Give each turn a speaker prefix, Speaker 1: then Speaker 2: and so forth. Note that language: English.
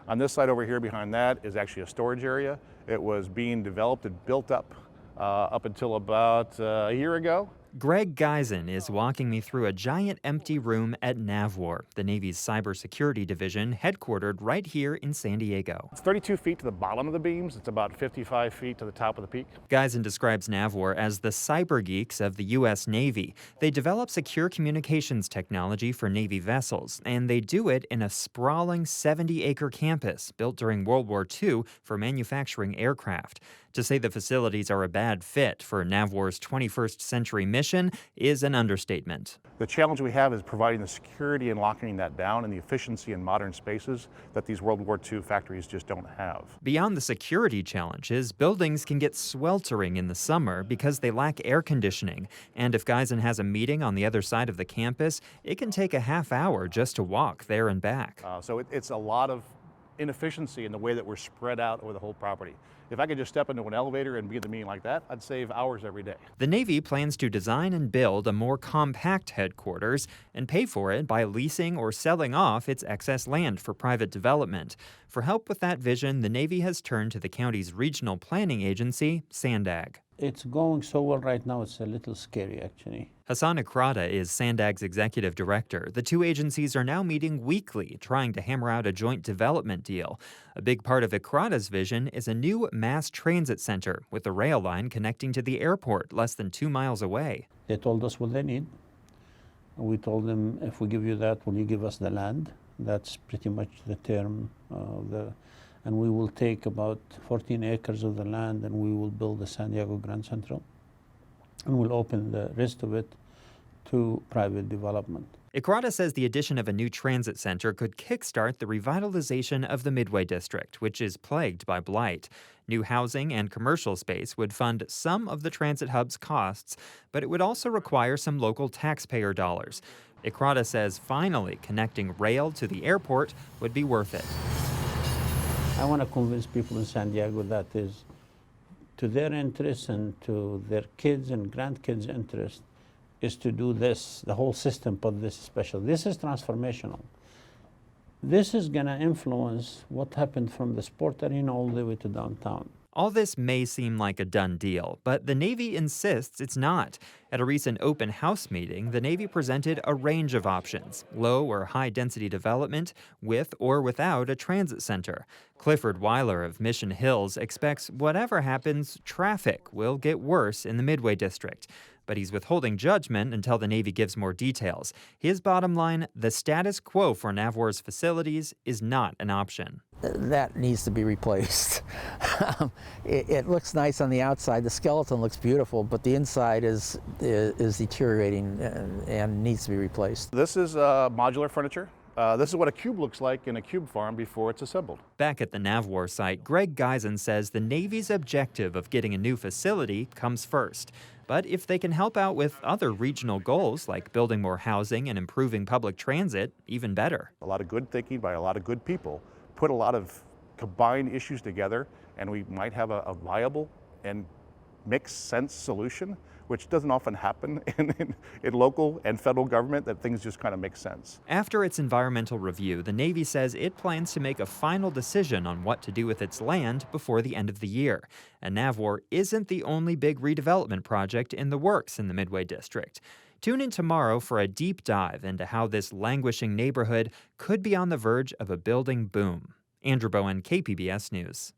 Speaker 1: On this side over here behind that is actually a storage area. It was being developed and built up until about a year ago.
Speaker 2: Greg Geisen is walking me through a giant empty room at NAVWAR, the Navy's cybersecurity division, headquartered right here in San Diego.
Speaker 1: It's 32 feet to the bottom of the beams. It's about 55 feet to the top of the peak.
Speaker 2: Geisen describes NAVWAR as the cyber geeks of the U.S. Navy. They develop secure communications technology for Navy vessels, and they do it in a sprawling 70-acre campus built during World War II for manufacturing aircraft. To say the facilities are a bad fit for NAVWAR's 21st century mission is an understatement.
Speaker 1: The challenge we have is providing the security and locking that down and the efficiency in modern spaces that these World War II factories just don't have.
Speaker 2: Beyond the security challenges, buildings can get sweltering in the summer because they lack air conditioning. And if Geisen has a meeting on the other side of the campus, it can take a half hour just to walk there and back.
Speaker 1: So it's a lot of inefficiency in the way that we're spread out over the whole property. If I could just step into an elevator and be at the meeting like that, I'd save hours every day.
Speaker 2: The Navy plans to design and build a more compact headquarters and pay for it by leasing or selling off its excess land for private development. For help with that vision, the Navy has turned to the county's regional planning agency, SANDAG.
Speaker 3: It's going so well right now, it's a little scary, actually.
Speaker 2: Hassan Ikrada is SANDAG's executive director. The two agencies are now meeting weekly, trying to hammer out a joint development deal. A big part of Ikrada's vision is a new mass transit center with a rail line connecting to the airport less than 2 miles away.
Speaker 3: They told us what they need. We told them, if we give you that, will you give us the land? That's pretty much the term. And we will take about 14 acres of the land and we will build the San Diego Grand Central. And we'll open the rest of it to private development.
Speaker 2: Ikrada says the addition of a new transit center could kickstart the revitalization of the Midway District, which is plagued by blight. New housing and commercial space would fund some of the transit hub's costs, but it would also require some local taxpayer dollars. Ikrada says finally connecting rail to the airport would be worth it.
Speaker 3: I want to convince people in San Diego that is to their interest and to their kids' and grandkids' interest is to do this, the whole system, put this special. This is transformational. This is going to influence what happened from the sport arena all the way to downtown.
Speaker 2: All this may seem like a done deal, but the Navy insists it's not. At a recent open house meeting, the Navy presented a range of options: low or high density development, with or without a transit center. Clifford Weiler of Mission Hills expects whatever happens, traffic will get worse in the Midway District. But he's withholding judgment until the Navy gives more details. His bottom line, the status quo for NAVWAR's facilities is not an option.
Speaker 4: That needs to be replaced. It looks nice on the outside, the skeleton looks beautiful, but the inside is deteriorating and needs to be replaced.
Speaker 1: This is modular furniture. This is what a cube looks like in a cube farm before it's assembled.
Speaker 2: Back at the NAVWAR site, Greg Geisen says the Navy's objective of getting a new facility comes first. But if they can help out with other regional goals, like building more housing and improving public transit, even better.
Speaker 1: A lot of good thinking by a lot of good people put a lot of combined issues together, and we might have a viable and makes sense solution, which doesn't often happen in local and federal government, that things just kind of make sense.
Speaker 2: After its environmental review, the Navy says it plans to make a final decision on what to do with its land before the end of the year. And NAVWAR isn't the only big redevelopment project in the works in the Midway District. Tune in tomorrow for a deep dive into how this languishing neighborhood could be on the verge of a building boom. Andrew Bowen, KPBS News.